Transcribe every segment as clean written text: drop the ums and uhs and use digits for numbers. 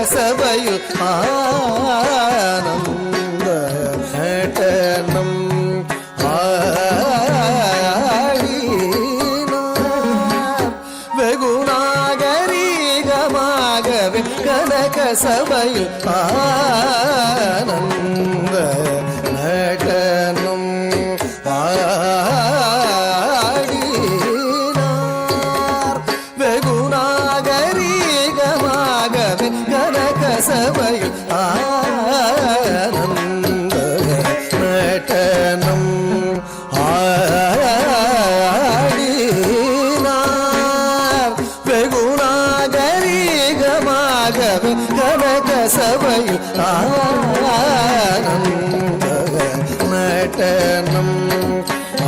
சபையில் ஆனந்த நடனம் ஆடினார். வெகு நாகரீகமாகவே கனக சபையில் ஆனந்த நடனம் ஆடினார். வெகு நாகரீகமாகவே கனக சபையில் ஆனந்த நடனம் ஆடினார். வெகு நாகரீகமாகவே கனக சபையில் ஆனந்த நடனம்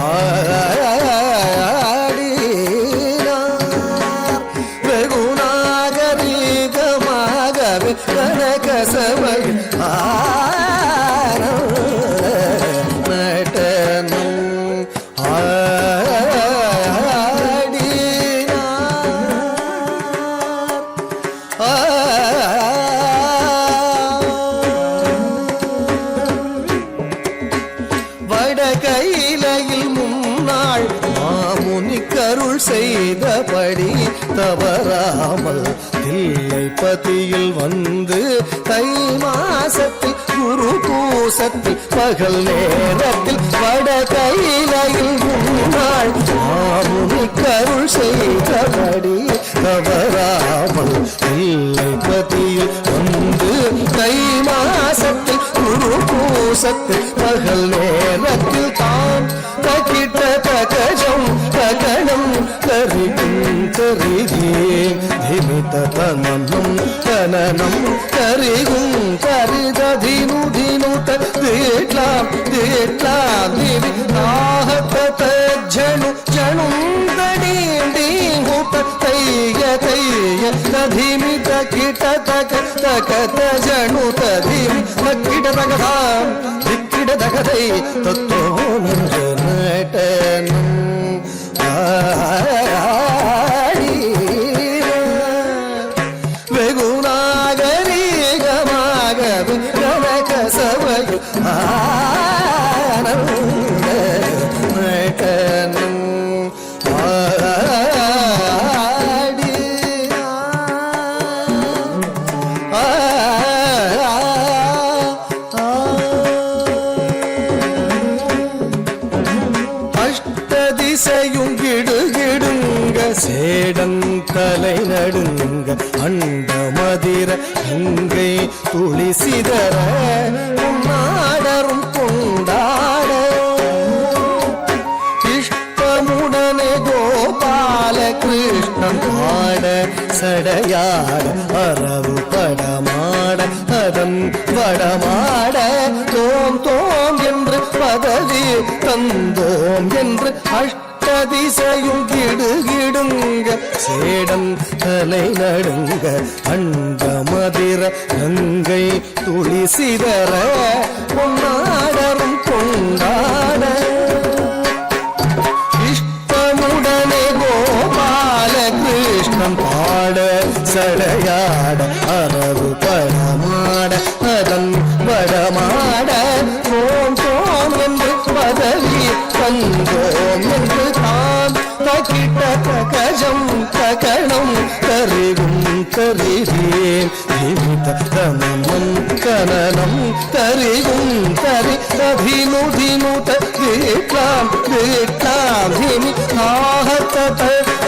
ஆடினார். வெகு நாகரீகமாகவே கனக சபையில் ஆனந்த நடனம் வடகையிலையில் முன்னாள் மாமுனி கருள் செய்தபடி தவறாமல் தில்லைப்பதியில் வந்து தை மாசத்தில் குரு பூசத்தில் பகல் நேரத்தில் வடகையிலையில் முன்னாள் மாமுனி கருள் செய்தபடி தவறாமல் தில்லைப்பதியில் வந்து தை மாசத்தில் குரு பூசத்தில் பகல் நேரத்தில் தாம் தகிட்ட தகஜம் தகனம் கரிகும் கரிகே திமித தனனம் தனனம் கரிகும் கரிததினுதினுத தேட்லாம் தேட்லாம் திவி ஆஹத ஜணு ஜணும் தடீண்டீங்குத தைய தைய ததிமித கிட்ட தக தகத ஜணு ததிமி தக்கிட தகதாம் திக்கிட தகதை தத்தோ நின்ற நடனம் வெகு நாகரீகமாகவே கனக சபையில் ஆனந்த நடனம் அஷ்டதிசையும் கிடுகிடுங்க சேடன் தலை நடுங்க அண்ட மதிர இங்கை துளி சிதற நாடரும் கொண்டாட இஷ்டமுடனே கோபால கிருஷ்ணன் ஆட சடையாட அரவு படமாட அதன் வடமாட தோம் தோம் என்று பதவி தந்தோம் என்று அஷ்டதிசையும் கிடுகிடுங்க சேடன் தலை நடுங்க அண்ட மதிர கங்கை துளி சிதற பொன்னாடரும் கொண்டாட இஷ்டமுடனே கோபால கிருஷ்ணன் பாட சடையாட அரவு படமாட அதன் வடமாட தோம் தோம் என்று பதவி தந்தோம் என்று தாம் தகிட்ட தகஜம் தகணம் கரிகும் கரிகேன் திமித தனனம் கனனம் கரிகும் கரி ததினுதினுத தேட்லாம் தேட்லாம் திமி ஆஹத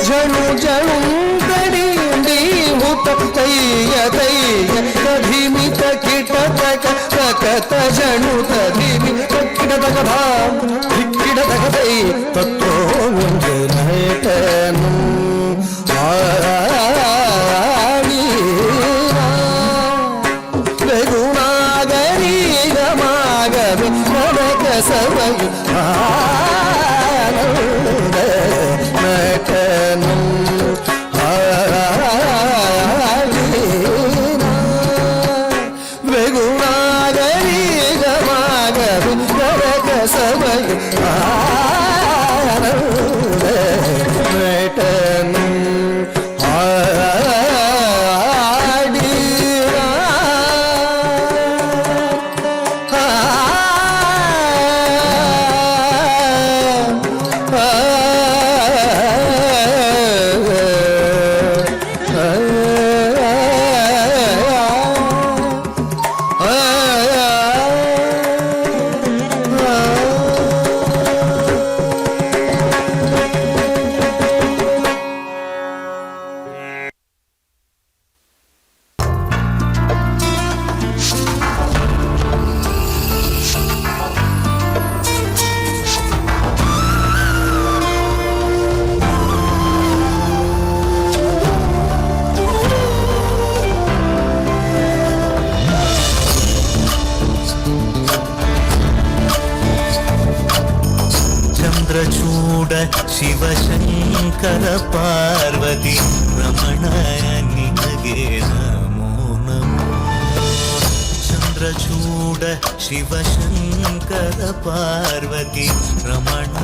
ஜணு ஜணும் தடீண்டீமுத தைய தைய ததிமித கிட்ட தக தகத ஜணு ததிமி தக்கிட தகதாம் திக்கிட தகதை தத்தோ நின்று நடனம் வெகு நாகரீகமாகவே கனக சபையில் ஆனந்த நடனம் வெகு நாகரீகமாகவே கனக சபையில் ஆனந்த ಶಿವಶಂಕರ ಪಾರ್ವತಿ ರಮಣ ನಿನಗೆ ನಮೋ ನಮೋ. ಚಂದ್ರಚೂಡ ಶಿವಶಂಕರ ಪಾರ್ವತಿ ರಮಣ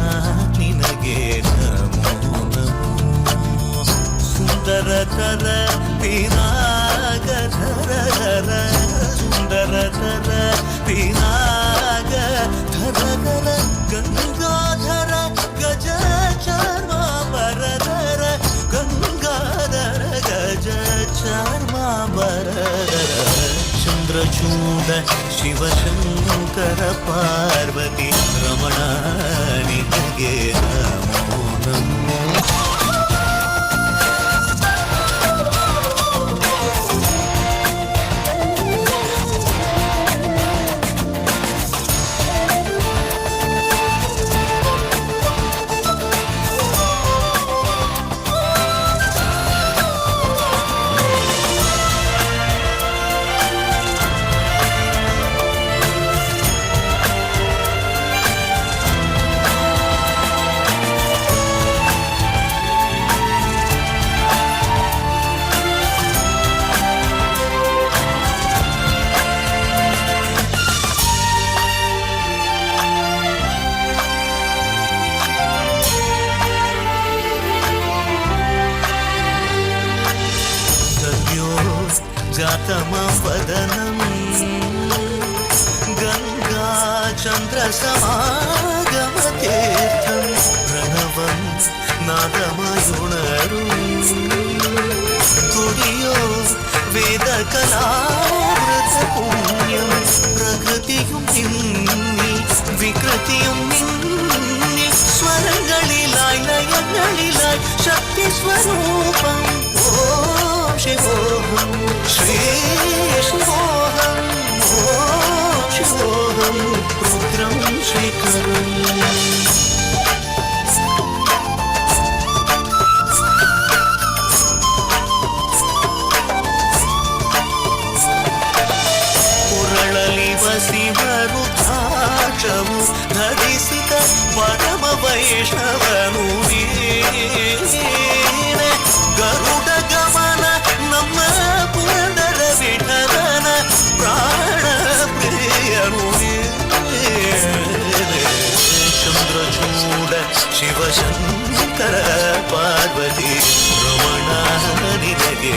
ನಿನಗೆ ನಮೋ ನಮೋ. ಸುಂದರತರ ಪಿನಾಗಧರ ಸುಂದರತರ ಪಿನಾಗಧರ ಗಂಗಾಧರ ಗಜ ಚಾರ್ಮಾಂಬರಧರ ಗಂಗಾಧರ ಗಜ ಚಾರ್ಮಾಂಬರಧರ. ಚಂದ್ರಚೂಡ ಶಿವಶಂಕರ ಪಾರ್ವತಿ ರಮಣ ನಿನಗೆ ನಮೋ ನಮೋ. जातमवदनं गङ्गाचन्द्रसमागमतीर्थं प्रणवं नादमयुणरु तुडियो वेदकलामृतपुण्यं प्रकृतियुं निन्नि विकृतियुं निन्नि स्वरங்களிലായി ലയങ്ങളിലായി ശക്തി സ്വരൂപം ഓം ശിവോഹം ശ്രീ ശിവോഹം ഓം ശിവോഹം രുദ്രം ശ്രീകരം. ಶಿವರುದ್ರಾಕ್ಷವು ಧರಿಸಿದ ಪರಮ ವೈಷ್ಣವನು ನೀನೆ. ಗರುಡ ಗಮನ ನಮ್ಮ ಪುರಂದರ ವಿಠಲನ ಪ್ರಾಣ ಪ್ರಿಯನು ನೀನೆ. ಚಂದ್ರಚೂಡ ಶಿವಶಂಕರ ಪಾರ್ವತಿ ರಮಣ ನಿನಗೆ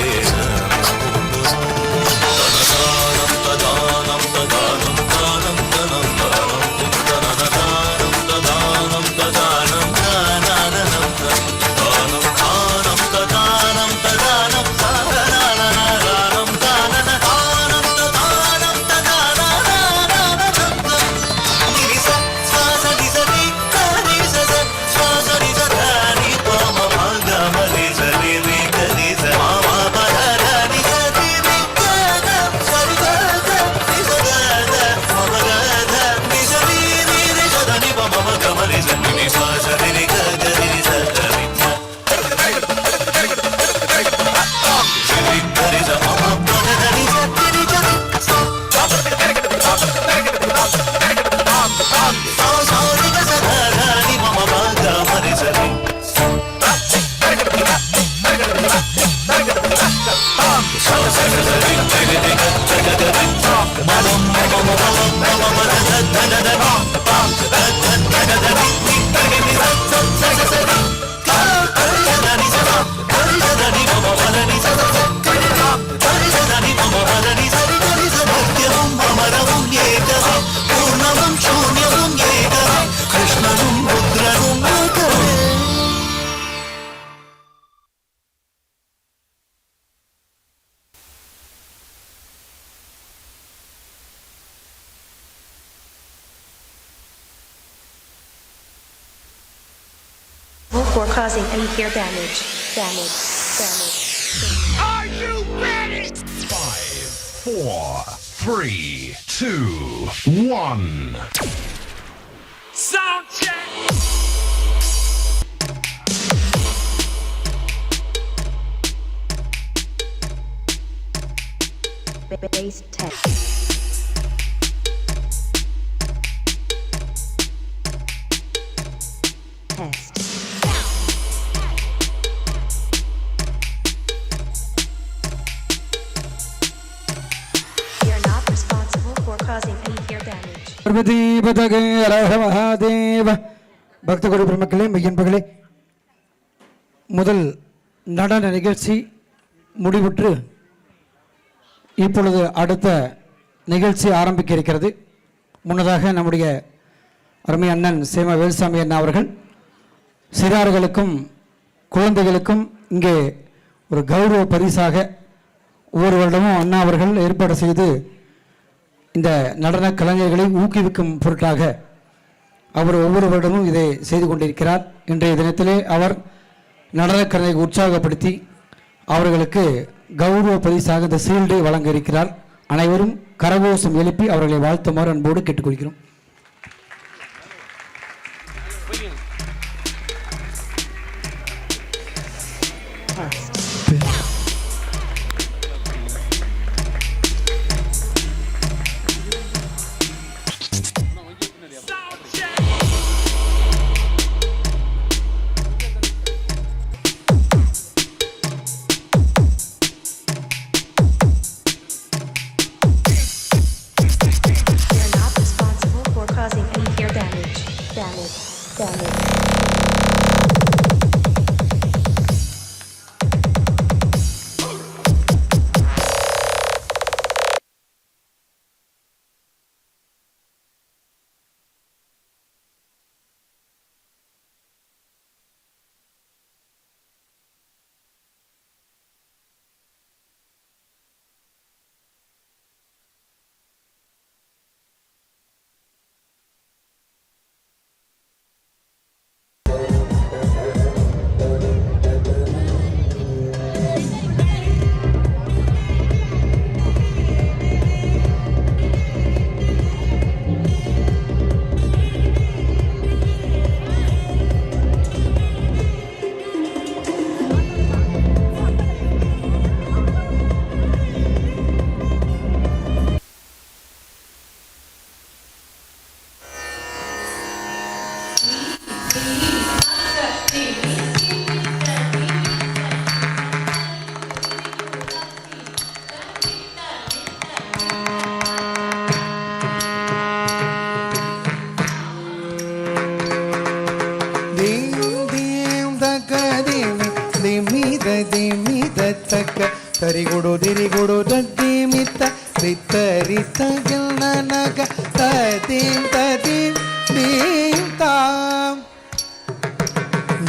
For causing any ear damage. Are you ready? 5, 4, 3, 2, 1. Sound check. Bass test. Test. Parvati பதகே அரஹ Mahadeva. பக்த கோடி பெருமக்களே, மெய்யன்பர்களே, முதல் நடன நிகழ்ச்சி முடிவுற்று இப்பொழுது அடுத்த நிகழ்ச்சி ஆரம்பிக்க இருக்கிறது. முன்னதாக நம்முடைய அருமை அண்ணன் சேம வேல்சாமி அண்ணா அவர்கள் சிறார்களுக்கும் குழந்தைகளுக்கும் இங்கே ஒரு கௌரவ பரிசாக ஒவ்வொரு வருடமும் அண்ணா அவர்கள் ஏற்பாடு செய்து இந்த நடன கலைஞர்களை ஊக்குவிக்கும் பொருட்டாக அவர் ஒவ்வொரு வருடமும் இதை செய்து கொண்டிருக்கிறார். இன்றைய தினத்திலே அவர் நடனக்கலைஞரை உற்சாகப்படுத்தி அவர்களுக்கு கௌரவ பரிசாக இந்த சீல்டை வழங்க இருக்கிறார். அனைவரும் கரகோஷம் எழுப்பி அவர்களை வாழ்த்துமாறு அன்போடு கேட்டுக்கொள்கிறோம். ತರಿಗುಡು ದಿರಿಗುಡು ದೀಮಿತ ರಿತ ರಿತ ಗಿಲ್ನನಗ ತದೀಂ ತದೀಂ ದೀಂ ತಾಂ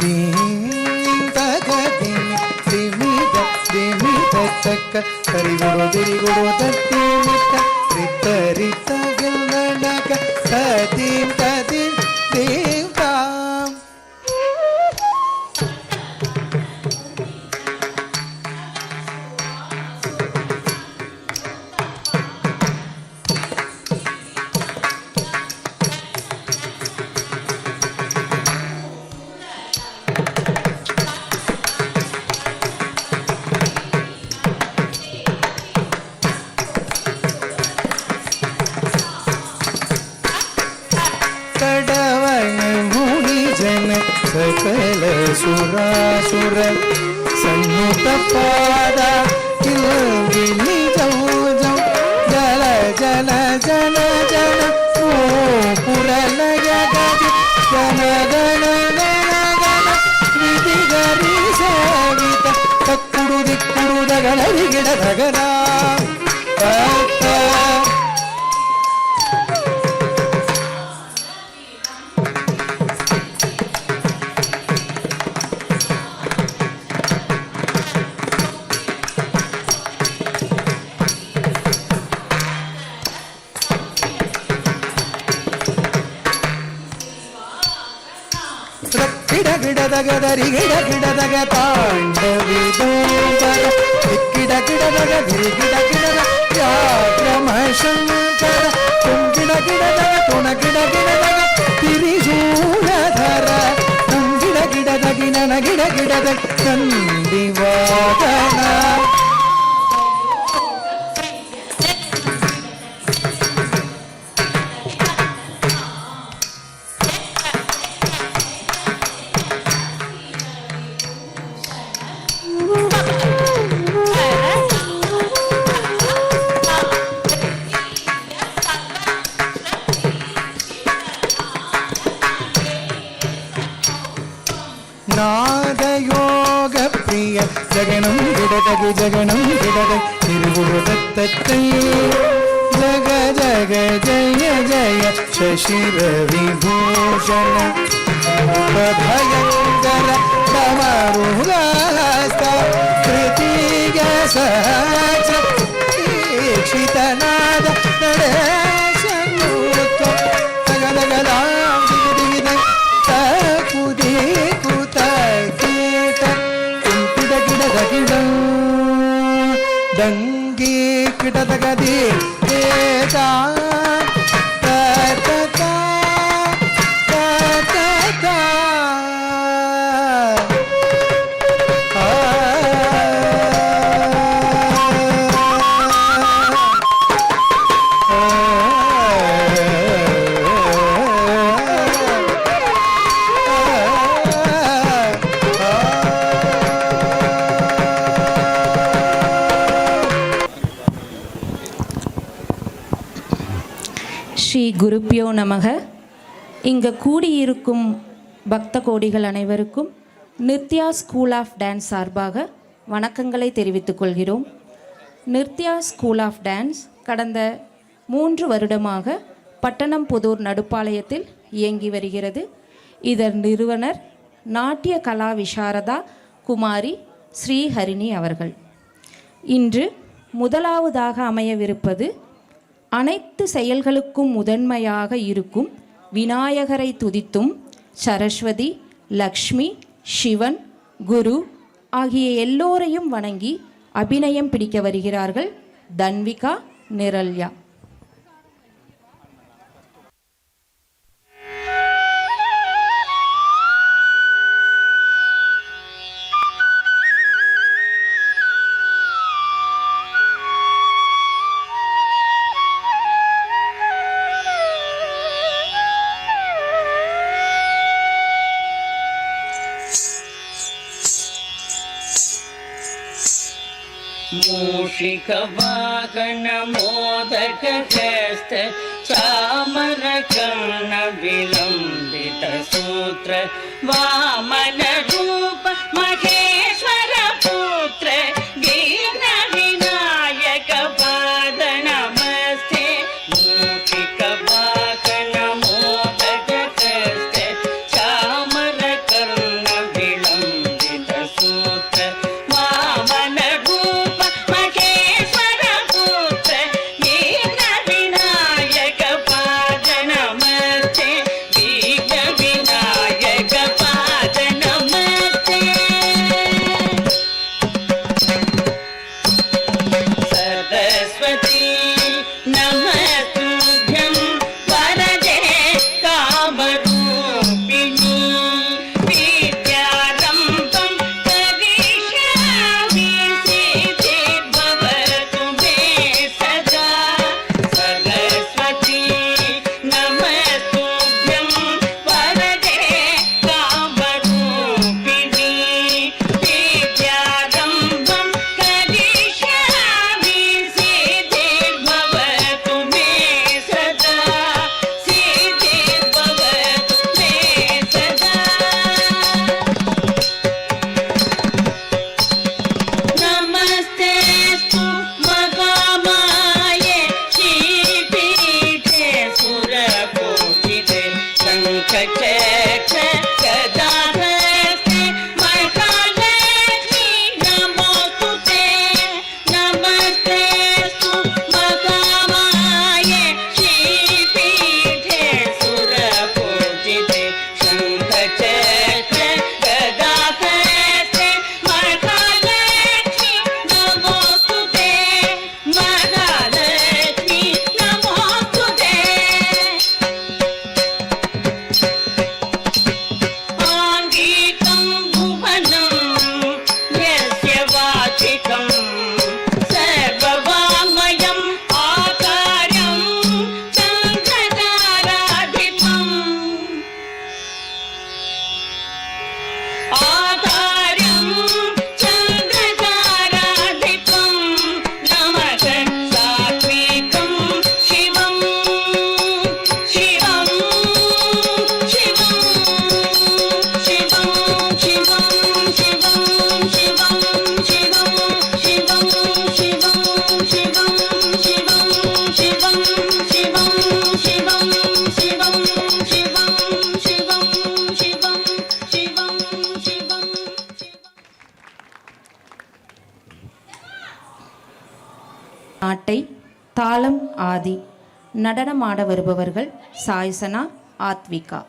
ದೀಂ ತಗ ದೀಂ ದಿಮಿತ ದಿಮಿತ ತಕ್ಕ ತರಿಗುಡು ದಿರಿಗುಡು ದೀಮಿತ ರಿತ ರಿತ ಗಿಲ್ನನಗ ತದೀಂ ತದೀಂ ದೀಂ ತಾಂ. सकल सुरासुर सन्नुत पाद किल्गिनि जौ जौ जल जल जन जन ओ पुरलय गति गण गण गण गण विधि गरि सेवित तक्कुडु दिक्कुडु दगलरि गिಡ दगನ ಗಿಡದಗದರಿ ಗಿಡದಗ ತಾಂಡವಿದೋಬರ ಗಿಡದಗ ಗಿರಿ ಗಿಡದ ವ್ಯಾಕ್ರಮ ಶಂಕರ ತುಂಗಿಡದಗ ತುಣ ಗಿಡದಗ ತಿರಿಶೂಲಧರ ತುಂಗಿಡದಗಿ ನನ ಗಿಡದ ಕಂದಿವಾದನ யோக பிரிய ஜகனம் கிடதகி ஜகனம் கிடதை திருவுருதத்தை ஜக ஜக ஜய ஜய சசி ரவிபூஷண ಭಯಂಕರ ಡಮರುಗಾಸ್ತ ತೃತೀಯ ಸಹಸ್ರ ದೀಕ್ಷಿತನಾದ ನಡೆಸೂತ ತಗದಗದಾಂ ದಿಗದಿಗಿದ ತಕುದಿ ಕುತ ಕೀಟ ಕುಂಪಿದ ಗಿಡದ ಗಿಡ ದಂಗಿ ಕಿಟದಗದಿ ಏತ ஸ்ரீ குருப்பியோ நமக. இங்கு கூடியிருக்கும் பக்த கோடிகள் அனைவருக்கும் நிர்த்யா ஸ்கூல் ஆஃப் டான்ஸ் சார்பாக வணக்கங்களை தெரிவித்துக் கொள்கிறோம். நிர்த்யா ஸ்கூல் ஆஃப் டான்ஸ் கடந்த 3 வருடமாக பட்டணம் புதூர் நடுப்பாளையத்தில் இயங்கி வருகிறது. இதன் நிறுவனர் நாட்டிய கலா விசாரதா குமாரி ஸ்ரீஹரிணி அவர்கள். இன்று முதலாவதாக அமையவிருப்பது அனைத்து செயல்களுக்கும் முதன்மையாக இருக்கும் விநாயகரை துதித்தும் சரஸ்வதி, லக்ஷ்மி, சிவன், குரு ஆகிய எல்லோரையும் வணங்கி அபிநயம் பிடிக்க வருகிறார்கள் தன்விகா, நிரல்யா. मूषिकवाहन मोदकहस्त चामरकर्ण विलम्बित सूत्र वामन रूप महेश्वर पुत्र दीन विनायक पाद नमस्ते. मूषिकवाहन मोदकहस्त चामरकर्ण विलम्बित सूत्र वामन நாட்டை தாளம் ஆதி நடனமாட வருபவர்கள் சாய்சனா ஆத்விகா.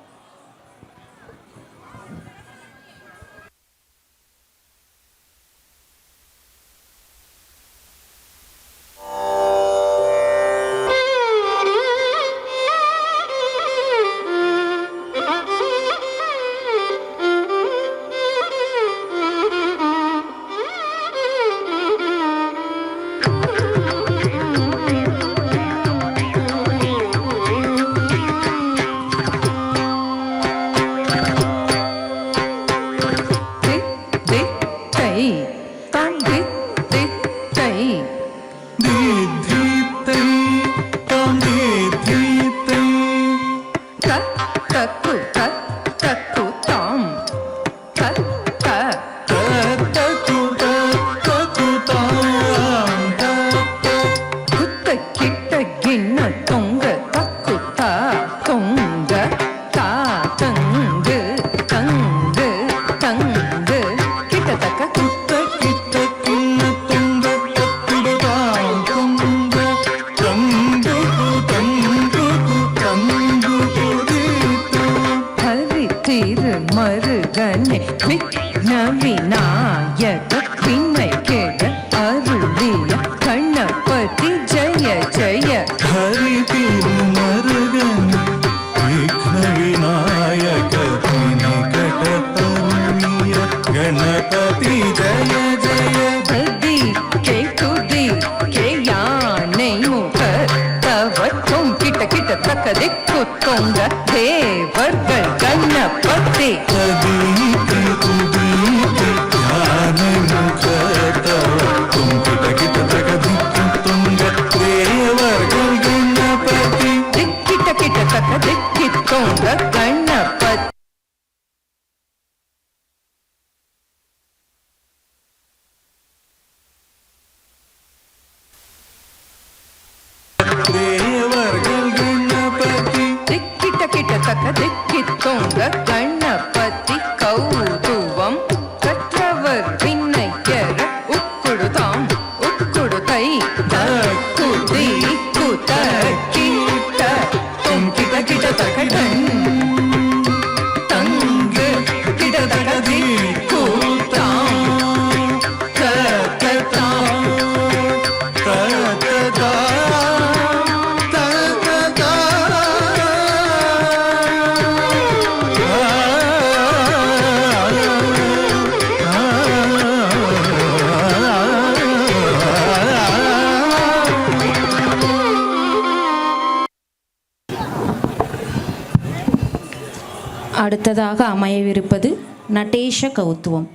அடுத்ததாக அமையவிருப்பது நடேஷ கௌத்துவம்.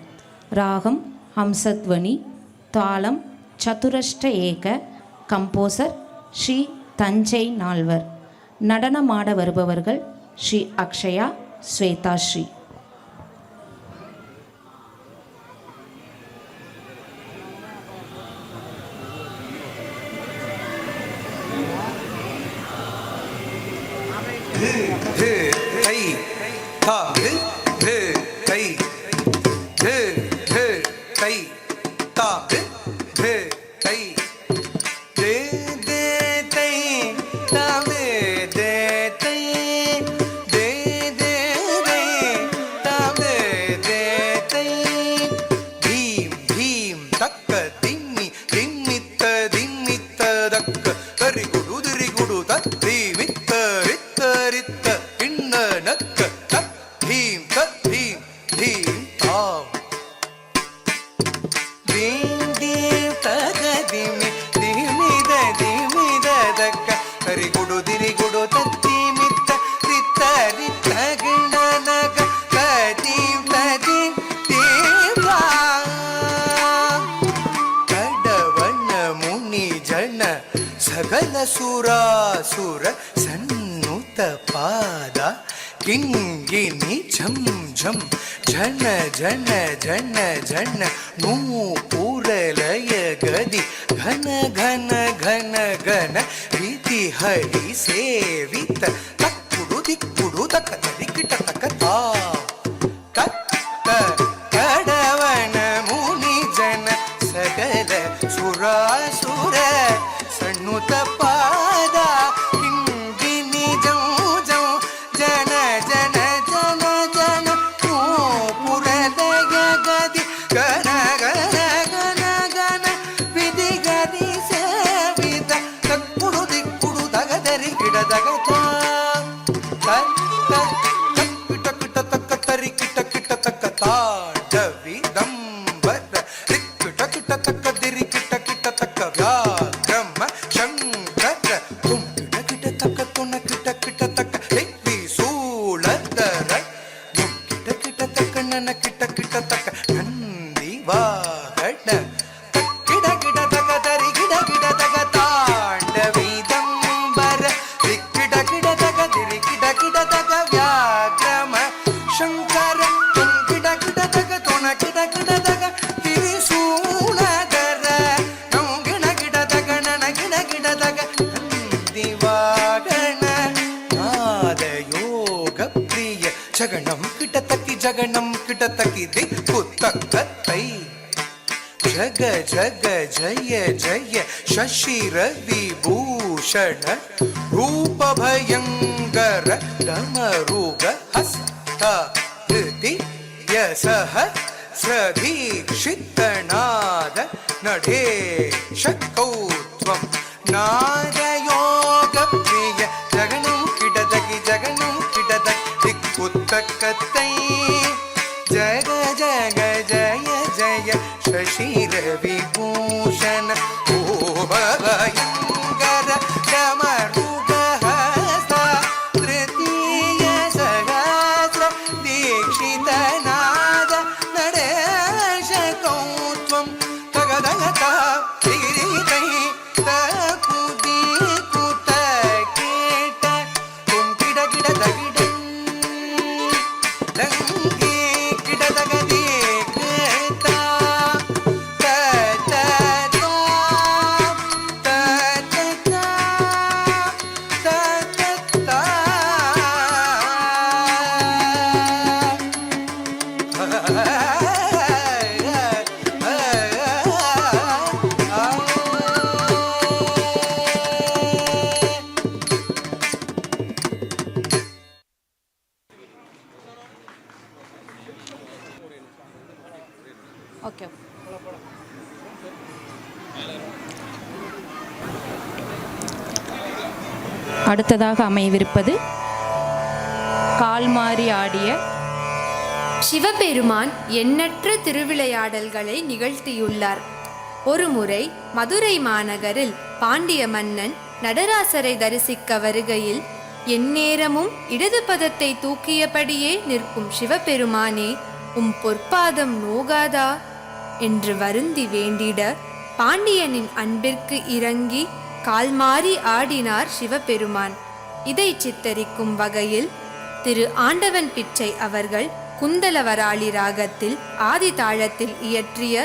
ராகம் ஹம்சத்வனி, தாளம் சதுரஷ்ட ஏக, கம்போசர் ஸ்ரீ தஞ்சை நால்வர். நடனமாட வருபவர்கள் ஸ்ரீ அக்ஷயா, ஸ்வேதா ஸ்ரீ. ಸುರಾಸುರ ಸನ್ನುತ ಪಾದ ಕಿಂಗಿನಿ ಝಂ ಝಂ ಝಣ ಝಣ ಝಣ ಝಣ ನೂಪುರಲಯ ಗದಿ ಘನ ಘನ ಘನ ಘನ ರೀತಿ ಹರಿ ಸೇವಿತ ತಕ್ಕುಡು ದಿಕ್ಕುಡು ತಕ್ಕ ದಿಕ್ಕಿಟ ತಕ್ಕ ತಾ ಕಡವಣ ಮುನಿ ಜನ ಸಕಲ ಸುರಾಸುರ ஜகனம் கிட்டத்தக்கி ஜகனம் கிட்டத்தக்கி திக்குத்தக்கத்தை ஜக ஜக ஜய ஜய சசி ரவி பூஷண ரூப பயங்கர டமருக ஹஸ்த ஹிருதி யசஹ ஸ்ரதீக்ஷித்தநாத நடேஷ கௌத்வம் நாதயோக பிரிய ஜகனம் கிடதகி ஜகனம் கிடதகி திக்குத்தக்கத்தை ஜக ஜக ஜய ஜய ಶಶಿ ರವಿಭೂಷಣ ಭಯಂಕರ ಡಮರುಗ ಹಸ್ತ ತೃತೀಯ ಸಹಸ್ರ ದೀಕ್ಷಿತನಾದ ನಡೆಶ ಕೌತ್ವಂ ತಗದಗತ ತಿರಿಕೈ ತಕುದಿ ಕುತ ಕೇಟ ತುಂ ಗಿಡ ಗಿಡ ದಗಿಡ ಲಂಗಿ ಗಿಡ ದಗದಿ ஓகே. அடுத்ததாக அமையவிருப்பது கால்மாறி ஆடிய சிவபெருமான் எண்ணற்ற திருவிளையாடல்களை நிகழ்த்தியுள்ளார். ஒருமுறை மதுரை மாநகரில் பாண்டிய மன்னன் நடராசரை தரிசிக்க வருகையில் எந்நேரமும் இடது பதத்தை தூக்கியபடியே நிற்கும் சிவபெருமானே, உம் பொற்பாதம் நோகாதா என்று வருந்தி வேண்டிட பாண்டியனின் அன்பிற்கு இறங்கி கால்மாறி ஆடினார் சிவபெருமான். இதை சித்தரிக்கும் வகையில் திரு ஆண்டவன் பிச்சை அவர்கள் குந்தலவராளி ராகத்தில் ஆதி தாளத்தில் இயற்றிய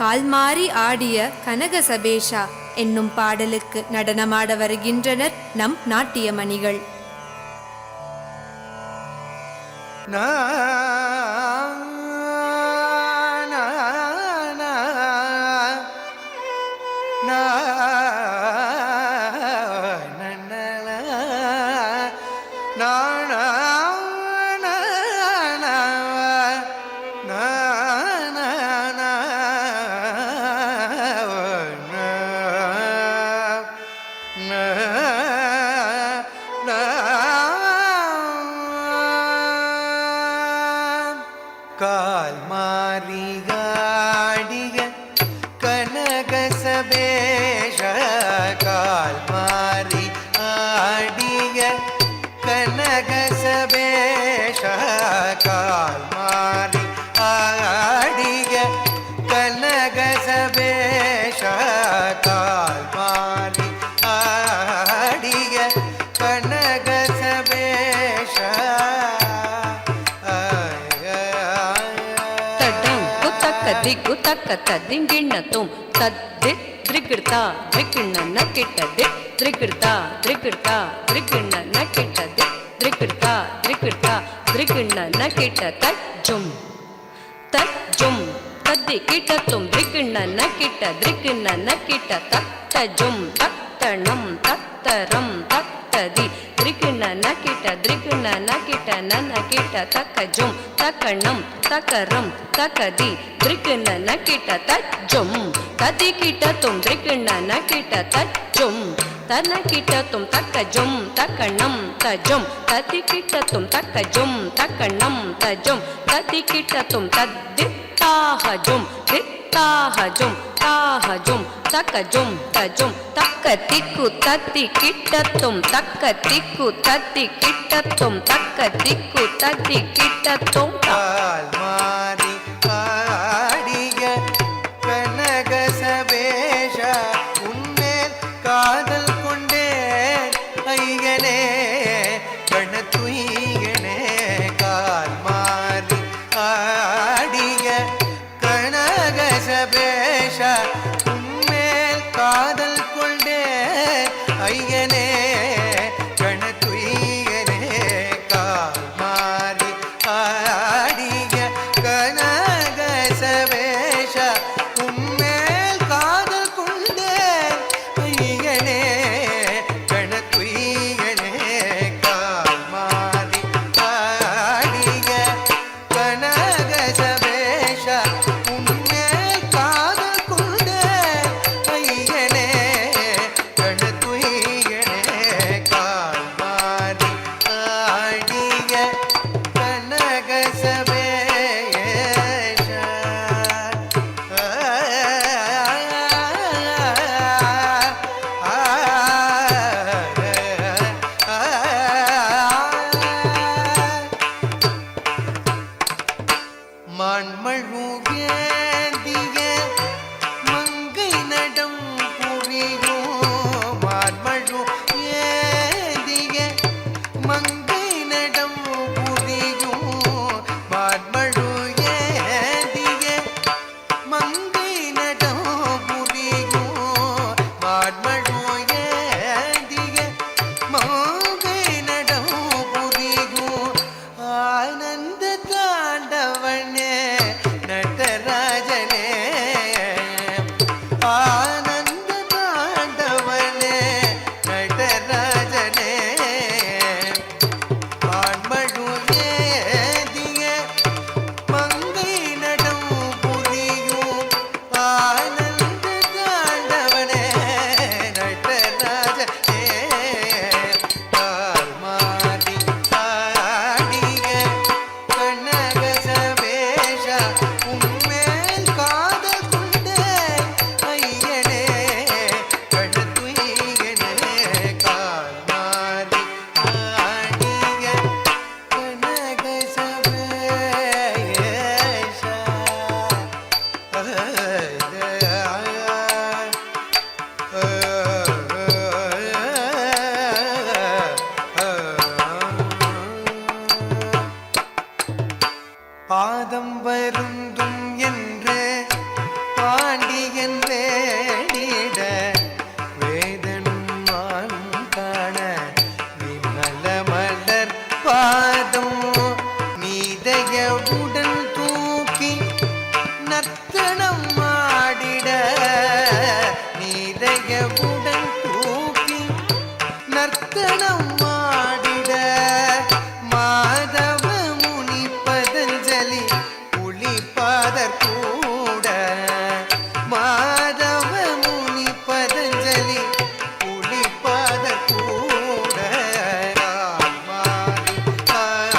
கால்மாறி ஆடிய கனகசபேஷா என்னும் பாடலுக்கு நடனமாட வருகின்றனர் நம் நாட்டியமணிகள். கால்மாறி ஆடிய கனகசபேஷ கால்மாறி ஆடிய கனகசபேஷ கால்மாறி ஆடிய கனகசபேஷ கால்மாறி ஆடிய கனகசபேஷ ದಿಗ್ಗು ತಕ್ಕ ತದ್ದಿಂಗಿಣ್ಣ ತುಂ ತದ್ದಿ ದ್ರಿಗಿಡ್ತಾ ದ್ರಿಗಿಣ್ಣ ಕಿಟ್ಟದೆ ದ್ರಿಗಿಡ್ತಾ ದ್ರಿಗಿಡ್ತಾ ದ್ರಿಗಿಣ್ಣ ಕಿಟ್ಟದೆ ದ್ರಿಗಿಡ್ತಾ ದ್ರಿಗಿಡ್ತಾ ದ್ರಿಗಿಣ್ಣ ಕಿಟ್ಟ ತಜ್ಜುಂ ತಜ್ಜುಂ ತದ್ದಿ ಕಿಟ್ಟ ತುಂ ದ್ರಿಗಿಣ್ಣ ಕಿಟ್ಟ ದ್ರಿಗಿಣ್ಣ ಕಿಟ್ಟ ತಜ್ಜುಂ ತತ್ತಣಂ ತತ್ತರಂ ತತ್ತದಿ ದ್ರಿಗಿಣ್ಣ ಕಿಟ್ಟ ದ್ರಿಗಿಣ್ಣ ಕಿಟ್ಟ ನನ್ನ ಕಿಟ್ಟ ತಕ್ಕಜುಂ ತಕಣಂ ತಕರಂ ತಕದಿ ದ್ರಿಗಿಣ್ಣ ಕಿಟ್ಟ ತಜ್ಜುಂ ತದಿ ಕಿಟ್ಟ ತುಂ ದ್ರಿಗಿಣ್ಣ ಕಿಟ್ಟ ತಜ್ಜುಂ ತನ ಕಿಟ್ಟ ತುಂ ತಕ್ಕಜುಂ ತಕಣಂ ತಜುಂ ತದಿ ಕಿಟ್ಟ ತುಂ ತಕ್ಕಜುಂ ತಕಣಂ ತಜುಂ ತದಿ ಕಿಟ್ಟ ತುಂ ತದ್ದಿ ತಾಹಜುಂ ದಿತ್ತಾಹಜುಂ ತಾಹಜುಂ ತಕಜುಂ ತಜುಂ ತಕ್ಕ ತಿಕ್ಕು ತದ್ದಿ ಕಿಟ್ಟ ತುಂ ತಕ್ಕ ತಿಕ್ಕು ತದ್ದಿ ಕಿಟ್ಟ ತುಂ ತಕ್ಕ ತಿಕ್ಕು ತದ್ದಿ ಕಿಟ್ಟ ತುಂ கால்மாறி ஆடிய கனகசபேஷ உன்மேல் காதல் கொண்டேன் ஐயனே கணத்துயனே கால்மாறி ஆடிய கனகசபேஷ உன்மேல் காதல் கொண்டேன் ஐயனே கணத்துயனே கால்மாறி பாதம் வருந்தும் என்று பாண்டியன் வேடிட வேதனும் மானும் காண விமல மலர் பாதம் நீதையவுடன் தூக்கி நர்த்தனம் ஆடிட நீதையவுடன் தூக்கி நர்த்தனம் ஆடிட மாதவ முனி பதஞ்சலி புலிபாதர் கூட மாதவ முனி பதஞ்சலி புலிபாதர் கூட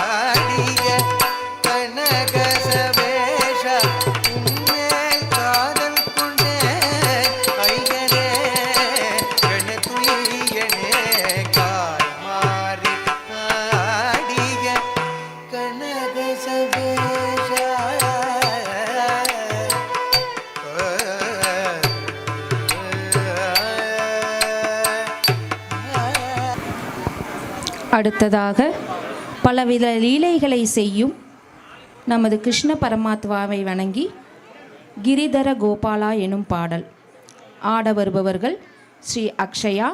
ஆடிய கனக சவேஷ உன்மேல் காதல் கொண்டே ஐயனே கணதுயியனே கால் மாறி ஆடிய கனக சவேஷ அடுத்ததாக பலவித லீலைகளை செய்யும் நமது கிருஷ்ண பரமாத்மாவை வணங்கி கிரிதர கோபாலா எனும் பாடல் ஆட வருபவர்கள் ஸ்ரீ அக்ஷயா,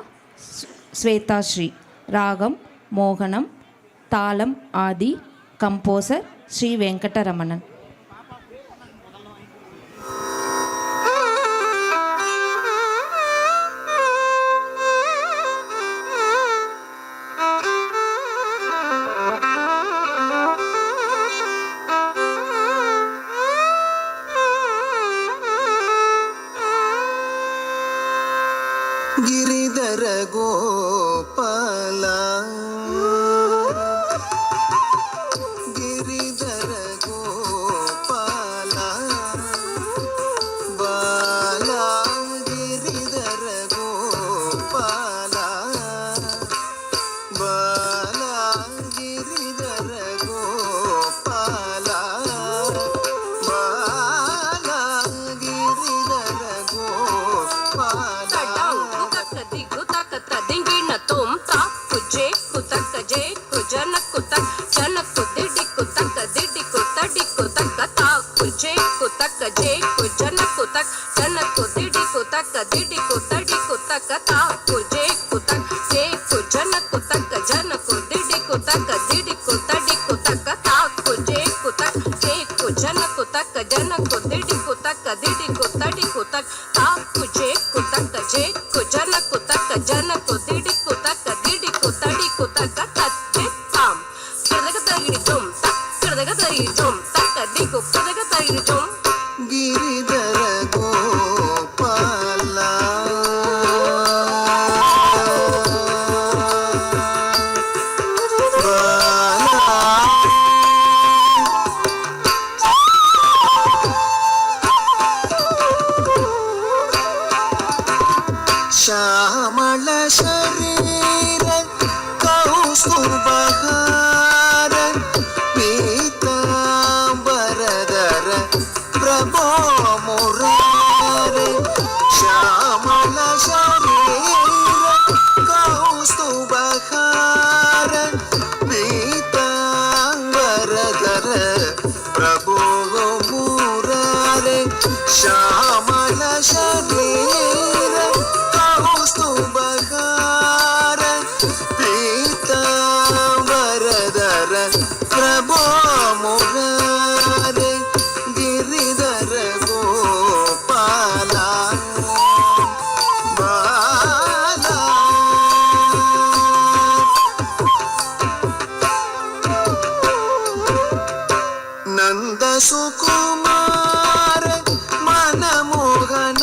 ஸ்வேதா ஸ்ரீ. ராகம் மோகனம், தாளம் ஆதி, கம்போசர் ஸ்ரீ வெங்கடரமணன். ಗಿರಿಧರ ಗೋಪಾಲ ಗಿರಿಧರ ಗೋಪಾಲ ಬಾಲ ಗಿರಿಧರ ಗೋಪಾಲ ಬಾಲ ಗಿರಿಧರ ಗೋಪಾಲ ಬಾಲ ಗಿರಿಧರ ಗೋಪಾಲ ಗಿರಿಧರ ಗೋಪಾಲ ಶ್ಯಾಮಳ ಶರೀರ ಕೌಸ್ತುಭಹಾರ ಪೀತಾಂಬರಧರ ಪ್ರಭೋ ಮುರಾರೆ ಶ್ಯಾಮಳ ಶರೀರ ಕೌಸ್ತುಭಹಾರ ಪೀತಾಂಬರಧರ ಪ್ರಭೋ ಮುರಾರೆ ಶ್ಯಾಮಳ ಶರೀರ ಕೌಸ್ತುಭಹಾರ ಪೀತಾಂಬರಧರ ಪ್ರಭೋ ಮುರಾರೆ ಗಿರಿಧರ ಗೋಪಾಲ ಬಾಲ ನಂದ ಸುಕುಮಾರ ಮನಮೋಹನಕಾರ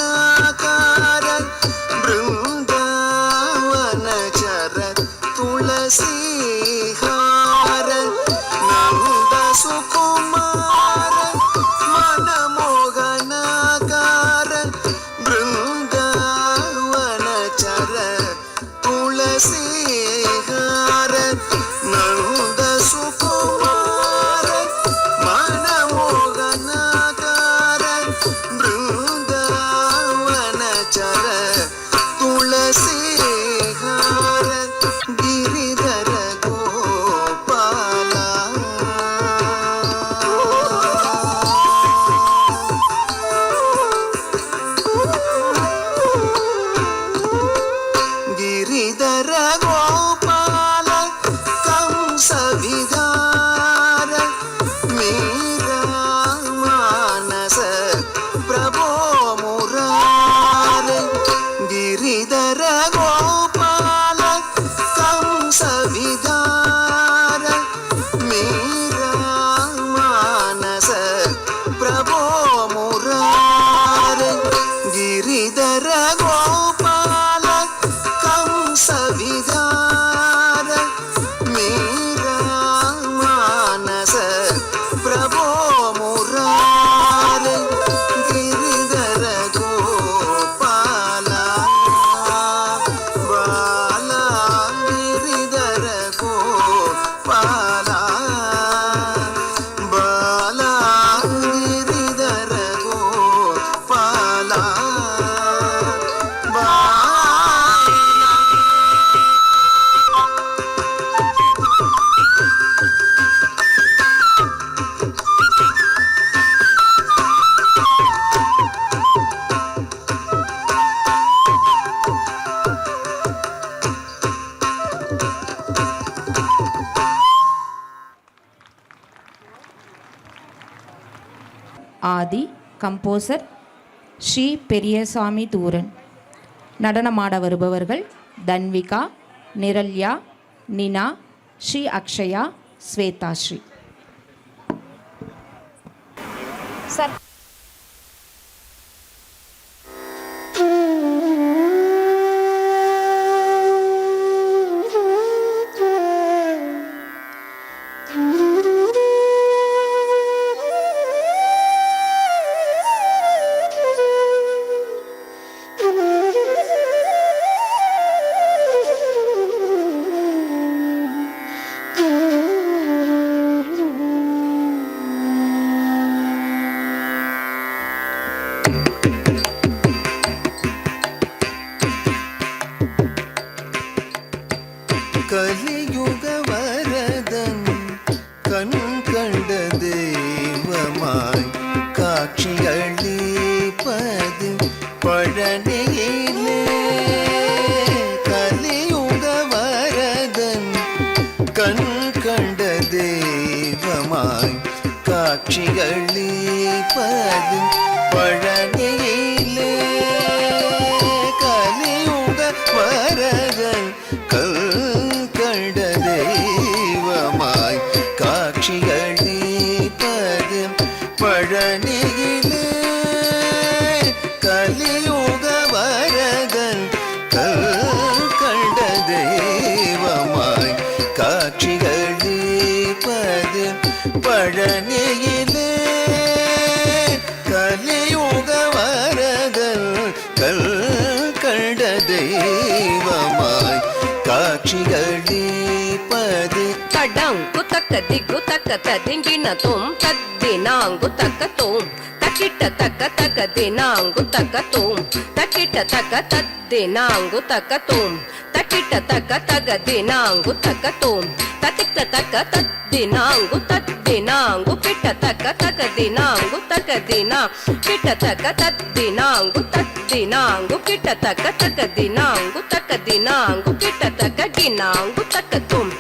ஆதி கம்போசர் ஸ்ரீ பெரியசாமி தூரன். நடனமாட வருபவர்கள் தன்விகா, நிரல்யா, நினா, ஸ்ரீ அக்ஷயா, ஸ்வேதாஸ்ரீ. சார் கலியுக வரதன் கண் கண்ட தெய்வமாய் காட்சியளிப்பது பழனியிலே. கலியுக வரதன் கண் கண்ட தெய்வமாய் காட்சியளிப்பது பழனியிலே. கலியுக வரதன் கண்ட தெய்வமாய் காட்சியளிப்பது பழனியிலே. கலியுக வரதன் கண்ட தெய்வமாய் காட்சியளிப்பது பழனியிலே. கலியுக வரதன் கண்ட தெய்வமாய் காட்சியளிப்பது தடங்கு தக்க திக்கு தக்க ததிங்கின தோம் தத்தினாங்கு தக்க தோம் தக்கிட்ட தக்க தக்க தினாங்கு தக்க தோம் தக்கிட்ட தக்க தத்தினாங்கு தக்க தோம் தக்கிட்ட தக்க தக தினாங்கு தக்க தோம் தத்திட்ட தக்க தத்தினாங்கு தத்தினாங்கு கிட்ட தக்க தக்க தினாங்கு தக்க தினா கிட்ட தக்க தத்தினாங்கு தத்தினாங்கு கிட்ட தக்க தக்க தினாங்கு தக்க தினாங்கு கிட்ட தக்க கினாங்கு தக்க தோம்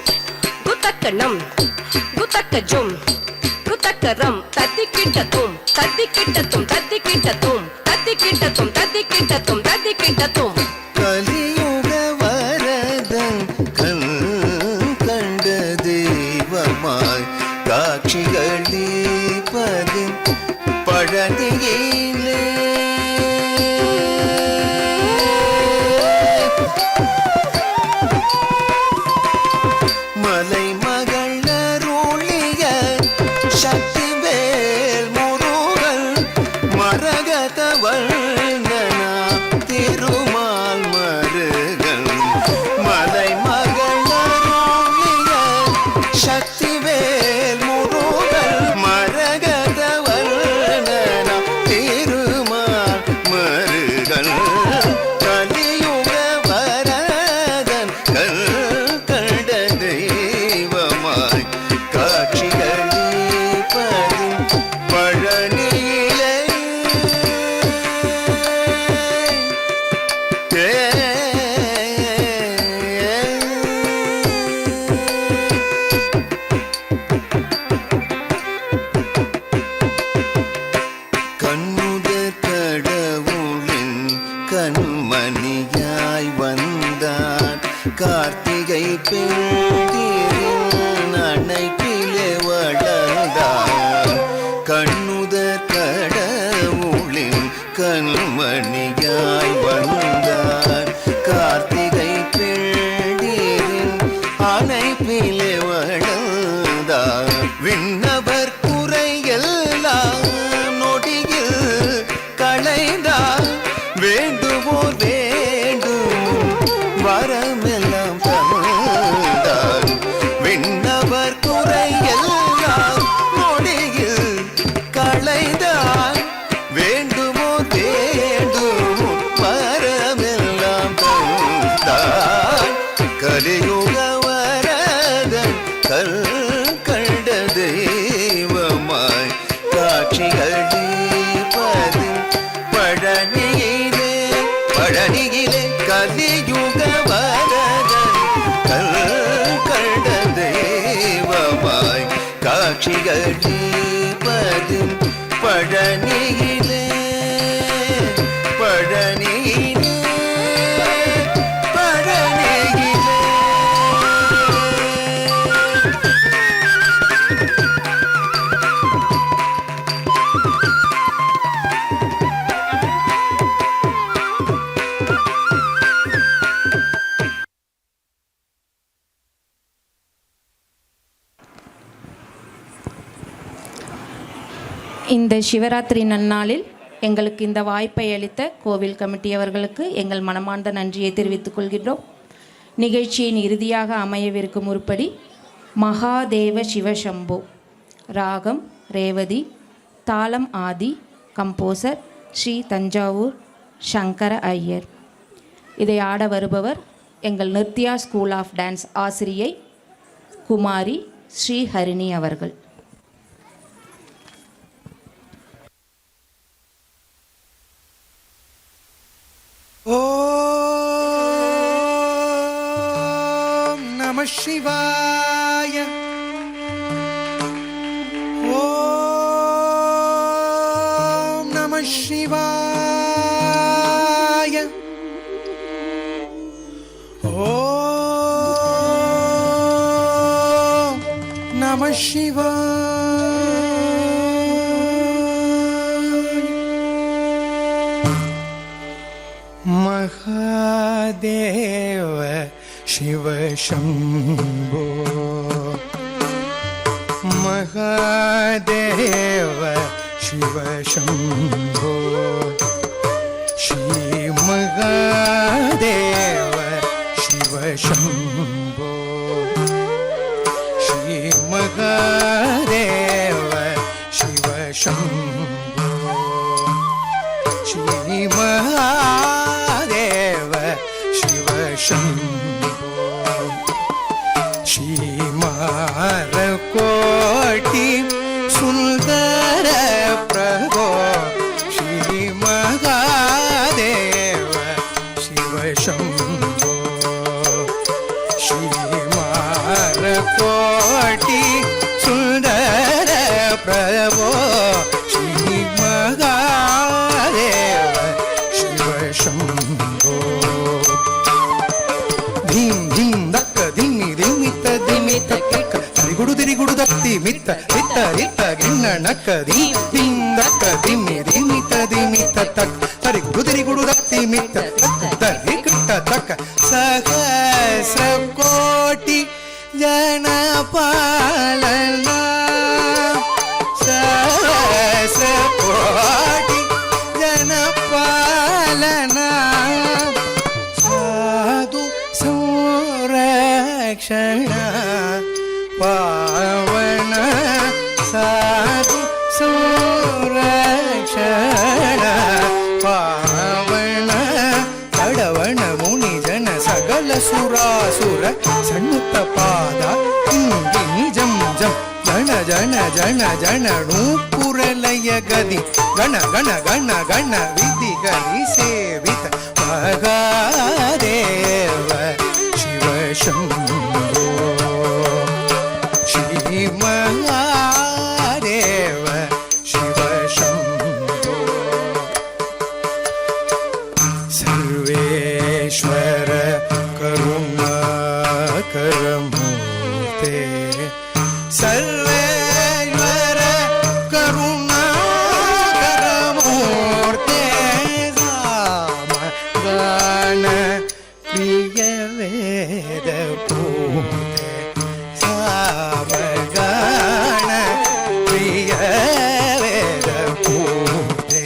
குத்தக்கணம் குத்தக்கஜும் குத்தக்கரம் தத்திக்கிட்டத்தும் தத்திக்கிட்டத்தும் தத்திக்கிட்டத்தும் தத்திக்கிட்டத்தும் தத்திக்கிட்டத்தும் தத்திக்கிட்டத்தும். கலியுக வரதன் கண்ட தெய்வமாய் காட்சியளிப்பது பழனியிலே. மலை மகளருளிய சக்திவேல் முருகன் மரகதவள் திருமால் மருகன். மலை மகளருளிய சக்திவேல் முருகன் மரகதவள் திருமால் மருகன். கலியுக வரதன் கண்ட தெய்வமாய் காட்சியளிப்பது பழனியிலே. கண்ணுதற் கடவுளின் கண்மணியாய் வந்தான் கார்த்திகை பெண்டிரின் அணைப்பிலே வளர்ந்தான். கண்ணுதற் கடவுளின் கண்மணியாய் வந்தான் கார்த்திகை பெண்டிரின் அணைப்பிலே வளர்ந்தான். விண்ணவர் குறையெல்லாம் நொடியில் களைந்தான். வேண்டுவோர் வேண்டும் வரமெல்லாம் தந்தான். விண்ணவர் குறையெல்லாம் நொடியில் களைந்தான். வேண்டுவோர் வேண்டும் பழனியிலே கலியுக வரதன் கண்ட தெய்வமாய் காட்சியளிப்பது பழனியிலே பழனியிலே பழனியிலே. இந்த சிவராத்திரி நன்னாளில் எங்களுக்கு இந்த வாய்ப்பை அளித்த கோவில் கமிட்டி அவர்களுக்கு எங்கள் மனமார்ந்த நன்றியை தெரிவித்துக் கொள்கின்றோம். நிகழ்ச்சியின் இறுதியாக அமையவிருக்கும் உருப்படி மகாதேவ சிவசம்போ, ராகம் ரேவதி, தாளம் ஆதி, கம்போசர் ஸ்ரீ தஞ்சாவூர் சங்கர ஐயர். இதை ஆட வருபவர் எங்கள் நித்யா ஸ்கூல் ஆஃப் டான்ஸ் ஆசிரியை குமாரி ஸ்ரீ ஹரிணி அவர்கள். ஓம் நம சிவாய. ஓம் நம சிவாய. ஓம் நம சிவாய. महादेव शिव शंभो, महादेव शिव शंभो, श्री महादेव शिव शंभो, श्री महादेव शिव शंभो, श्री महादेव शिव शंभो, श्री महाकोटि सुंदर प्रभो, श्री महादेव शिव शंभो, श्री महाकोटि सुंदर प्रभो, श्री महादेव शिव शंभो. धीम धीम दक्क धिमि धिमित धिमित किक तिरिगुडु तिरिगुडु दत्ति मित्त रित्त रित्त गिन्न नक्क धीम धीम दक्क धिमि धिमित धिमित तक तिरिगुडु तिरिगुडु दत्ति मित्त तरिकिट्ट तक सहस्र कोटि जनपालना, सहस्र कोटि जनपालना, साधु संरक्षण पावन, साधु संरक्षण पावन, तडवण मुनि जन सगल सुरासुर सन्नुत पाद इंगि निजं जं जन जन जन जन नूपुरलय गदि गण गण गण गण विधि गदि सेवित महादेव शिव शंभो, श्री महादेव शिव शंभो. सर्वेश्वर करुणाकर मूर्ते, सर्वेश्वर करुणाकर मूर्ते, राम गान प्रिय वेद पूते, राम गान प्रिय वेद पूते.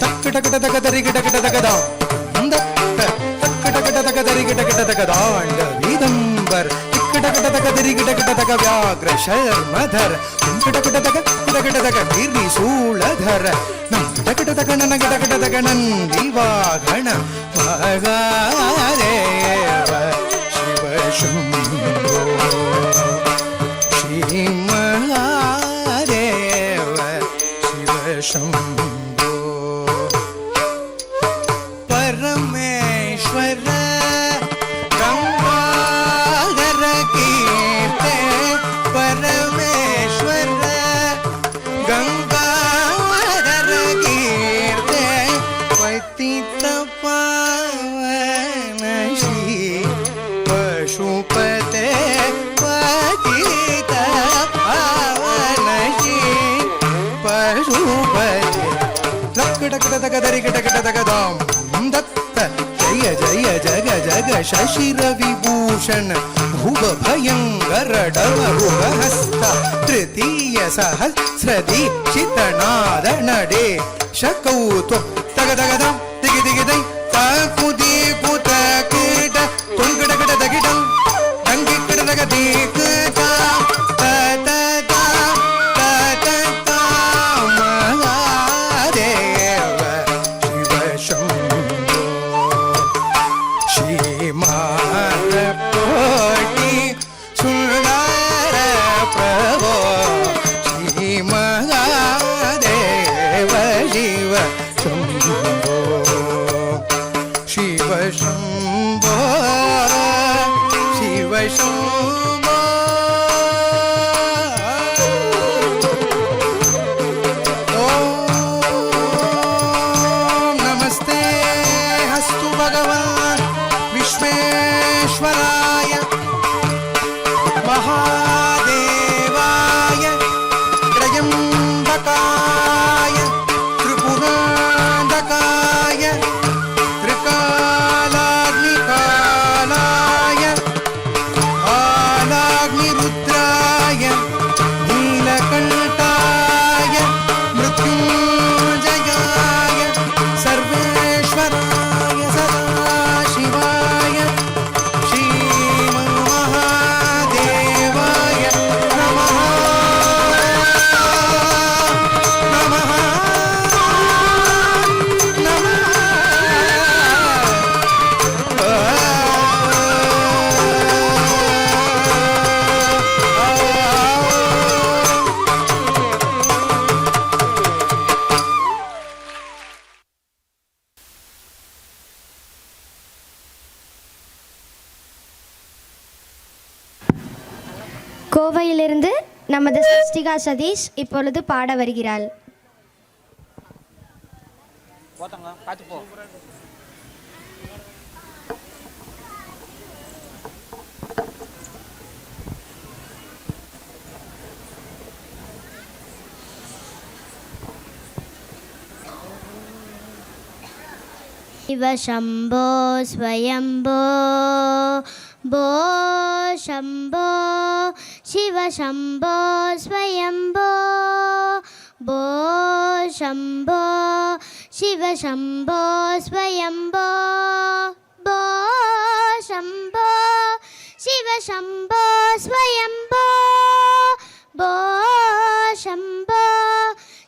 तक टक टक तरि टक टक दां तक टक टक तरि टक टक दांड विदंबर टक टक तरि टक टक व्याघ्र शर्मधर टक टक गिरि शूलधर टक टक नन टक टक नंदी वाहन महादेव शिव शंभो, श्री महादेव शिव शंभो. परमे पावन श्री पशुपते पतित पावन श्री पशुपते लक्कटकटकदरिकटकटकदां दत्त जय जय जग जग शशिर विभूषण भुव भयंकर डमरुहस्त तृतीय सहस्र दीक्षितनाद नडे शकौत्व तगदगदं दिगि दिगिदै ताकुदी पुत कीट तुंगडगड दगिडं दंगिकड दगदीकता ततता ततता महादेव शिव शंभो श्रीमान कोटि सुंदर प्रभो श्री महादेव शिव शंभो शिव शंभो शिव शंभो ओम नमस्ते हस्तु भगवान विश्वेश्वराय महादेवाय त्रयंबकाय त्रिपुरांधकाय त्रिकालाग्निकालाय आलाग्निरुद्राय नीलकंठाय मृत्युंजयाय सर्वेश्वराय सदाशिवाय श्रीमहादेवाय नमः नमः கோவையிலிருந்து நமது சஷ்டிகா சதீஷ் இப்பொழுது பாட வருகிறாள். शिव शंभो स्वयंभो भो शंभो शिव शंभो स्वयंभो भो शंभो शिव शंभो स्वयंभो भो शंभो शिव शंभो स्वयंभो भो शंभो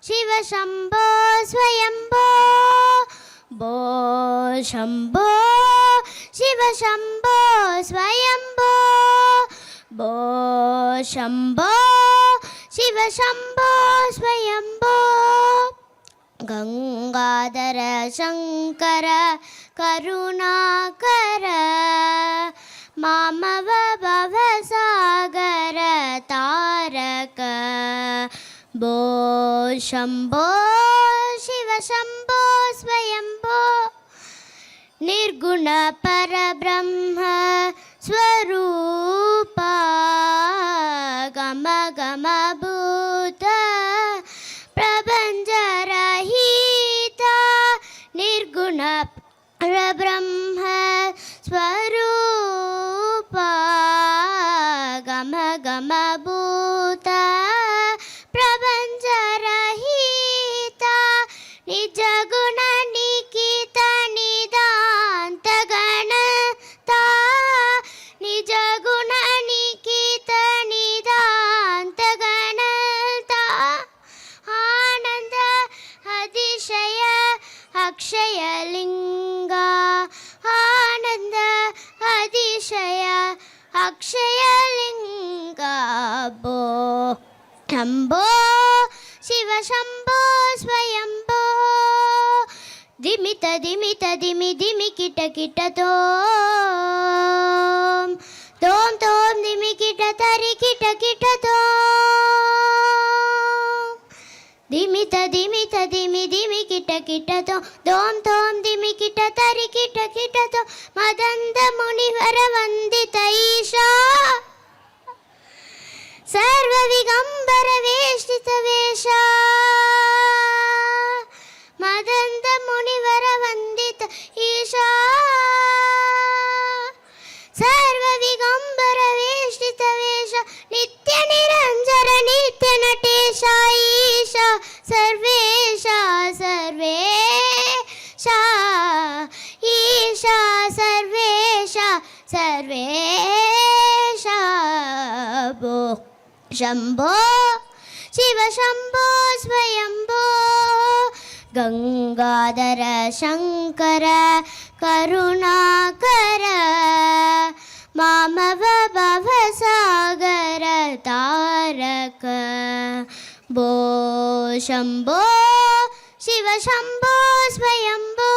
शिव शंभो स्वयंभो भो शंभो शिव शंभो स्वयंभो भो शंभो शिव शंभो स्वयंभो गंगाधर शंकर करुणाकर मामव भवसागर तारक भो शंभो शिव शंभो स्वयंभो निर्गुण परब्रह्म स्वरूपा गम गम भूत प्रपंच रहिता निर्गुण परब्रह्म स्वरूपा गम गम भूत प्रपंच रहिता निज गुण निकित निदांत गणता निज गुण निकित निदांत गणता आनंद अतिशय अक्षय लिंगा आनंद अतिशय अक्षय लिंगा भो शंभो शिव शंभो स्वयंभो दिमित दिमित दिमि दिमि किट किट तोम तोम तोम दिमि किट तरि किट किट तोम दिमित ದಿಮಿ ತ ದಿಮಿ ದಿಮಿ ಕಿಟ ಕಿಟ ತೋ ದೋಂ ತೋಂ ದಿಮಿ ಕಿಟ ತರಿ ಕಿಟ ಕಿಟ ತೋ ಮದಂದ ಮುನಿವರ ವಂದಿತ ಈಶಾ ಸರ್ವ ವಿಗಂಬರ ವೇಷ್ಟಿತ ವೇಷ ಮದಂದ ಮುನಿವರ ವಂದಿತ ಈಶಾ ಸರ್ವ ವಿಗಂಬರ ವೇಷ್ಟಿತ ವೇಷ ನಿತ್ಯ ನಿರಂಜರ ನಿತ್ಯ ನಟೇಶ ಈಶ ಸರ್ವೇಶ ಸರ್ವೇಶ ಈಶ ಸರ್ವೇಶ ಸರ್ವೇಶ ಭೋ ಶಂಭೋ ಶಿವ ಶಂಭೋ ಸ್ವಯಂಭೋ ಗಂಗಾಧರ ಶಂಕರ ಕರುಣಾಕರ ಮಾಮವ ಭವಸಾಗರ ತಾರಕ ಭೋ ಶಂಭೋ ಶಿವ ಶಂಭೋ ಸ್ವಯಂಭೋ.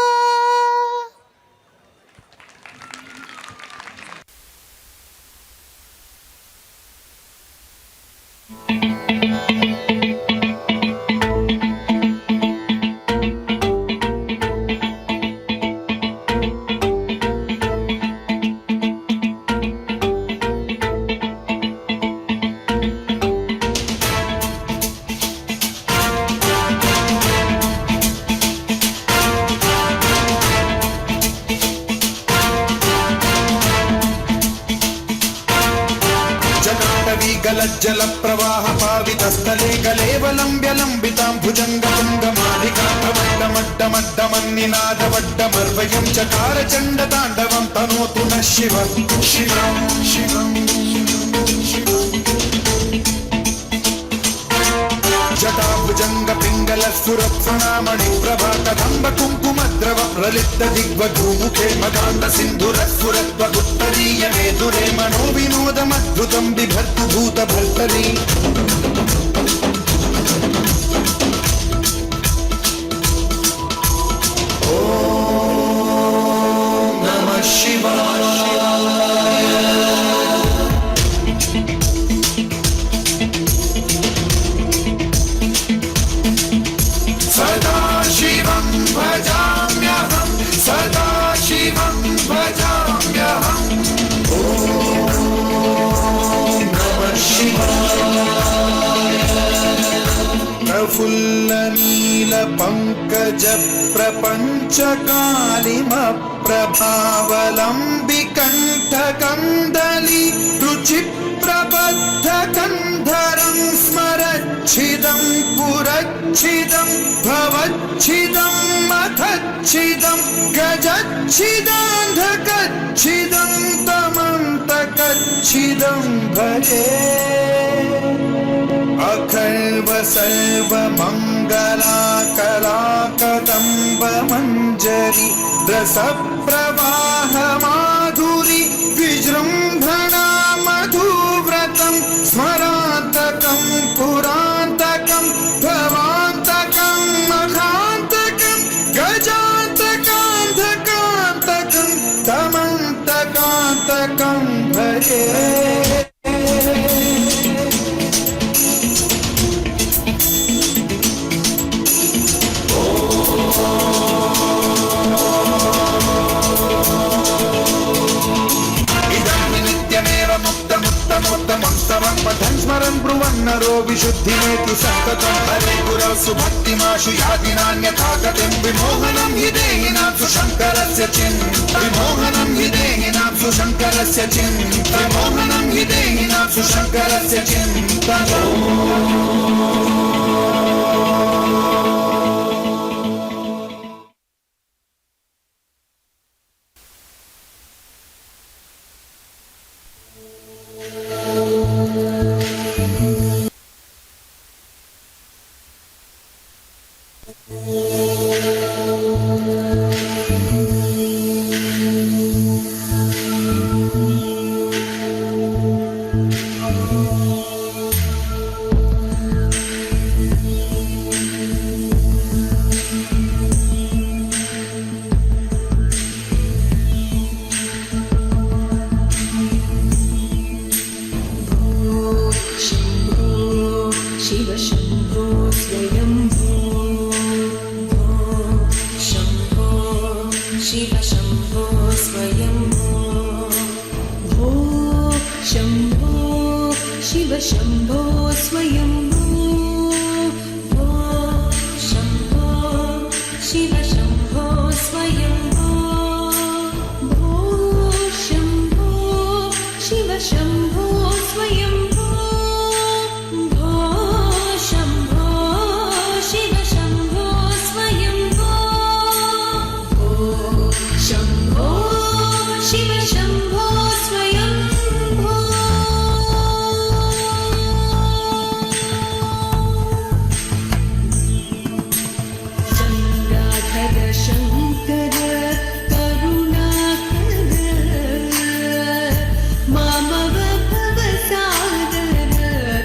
जल प्रवाह पावित स्थले गलेवलंब्य लंबितां भुजंग भुंग मालिका मड्ड मर्वयं चकार चंड तांडवं तनोतु न शिव शिवं शिवं जटा भुजंग पिंगल सुरत्सनामणि प्रभा कदंब कुंकुमद्रव प्रलिप्त दिग्वधूमुखे मदान्त सिन्धुरस्फुरत्व उत्तरीय मेदुरे मनो विनोदमद्भुतं बिभर्तु भूत भर्तरी ओम नमः शिवाय सदा शिवं भजाम्यहं सदा शिवं भजाम्यहं ॐ नमः शिवाय प्रफुल्ल नील पंकज प्रपंच कालिम प्रभावलंबि कंठ कंदली रुचि प्रबद्ध कंधरं स्मरच्छिदं पुरच्छिदं भवच्छिदं मथच्छिदं गजच्छिदान्धकच्छिदं तमन्तकच्छिदं भजे अखर्व सर्व मंगला कला कदम्ब मंजरी रस प्रवाह माधुरी विजृंभणा मधुव्रतं स्मरान्तकं पुरान्तकं भवान्तकं मखान्तकं गजान्तकान्धकान्तकं तमन्तकान्तकं भजे स्मरन् ब्रुवन्नरो विशुद्धिमेतु सन्ततं हरे गुरौ सुभक्तिमाशु यादिनान्यथा गतिं विमोहनं हि देहिनात्सु शङ्करस्य विमोहनं हि देहिनात्सु शङ्करस्य विमोहनं हि देहिनात्सु शङ्करस्य शम्भो स्वयम्भो भो शम्भो शिव शम्भो स्वयम्भो भो शम्भो शिव शम्भो स्वयम्भो भो शम्भो शिव शम्भो स्वयम्भो भो शम्भो शिव शम्भो स्वयम्भो भो शम्भो शिव शम्भो स्वयम्भो गङ्गाधर शङ्कर करुणाकर मामव भवसागर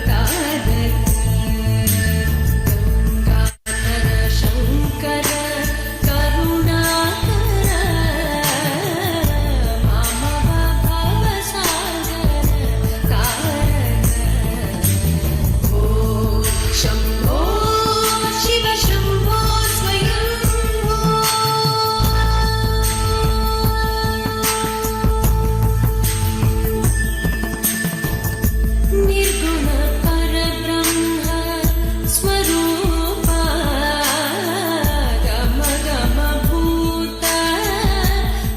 तारक गङ्गाधर शङ्कर करुणाकर मामव भवसागर तारक भो शम्भो शिव शम्भो स्वयम्भो निर्गुण परब्रह्म स्वरूप गम गम भूत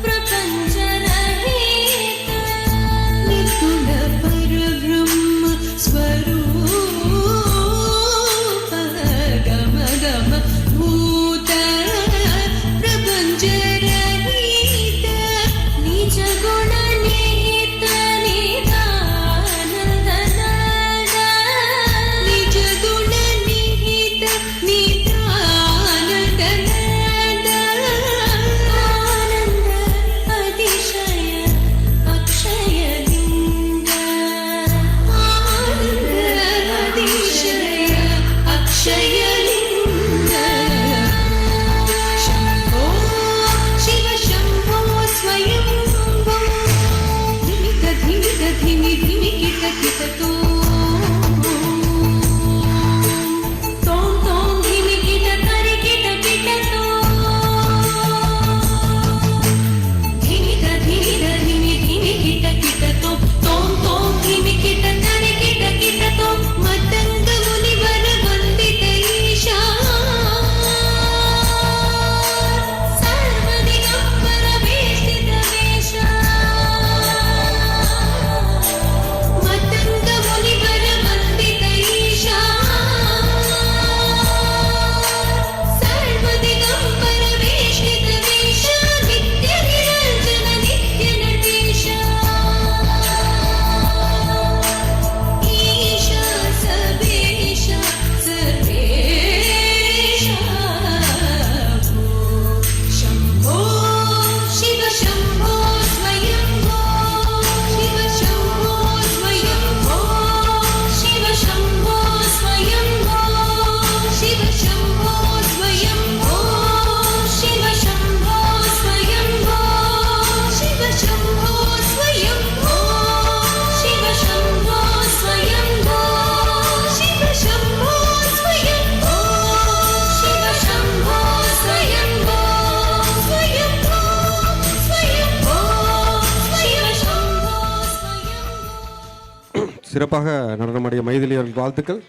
प्रपञ्च रहित निर्गुण परब्रह्म स्वरूप गम गम भूत प्रपञ्च रहित निज गुण निहित निधान धनद निज गुण निहित निधान धनद आनंद अतिशय अक्षय लिंग आनंद अतिशय अक्षय लिंग शम्भो शिव शम्भो स्वयम्भो धिमिक धिमिक धिमि धिमि किट किट तों तों धिमि किट तरि किट किट धिमिक धिमिक धिमि धिमि किट किट तों तों धिमि किट तरि किट किट मतंग मुनिवर वंदित ईशा सर्वदिगंबर वेष्टित वेशा मतंग मुनिवर वंदित ईशा सर्वदिगंबर वेष्टित वेशा नित्य निरंजन नित्य नटेशा ईशा सर्वेशा सर्वेशा भो शम्भो शिव शम्भो स्वयम्भो शिव शम्भो स्वयम्भो शिव शम्भो स्वयम्भो शिव शम्भो स्वयम्भो शिव शम्भो स्वयम्भो शिव शम्भो स्वयम्भो शिव शम्भो स्वयम्भो शिव शम्भो स्वयम्भो शिव शम्भो स्वयम्भो स्वयम्भो स्वयम्भो शिव शम्भो स्वयम्भो சிறப்பாக நடனமாடிய மைதிலி அவர்கள் வாழ்த்துக்கள்.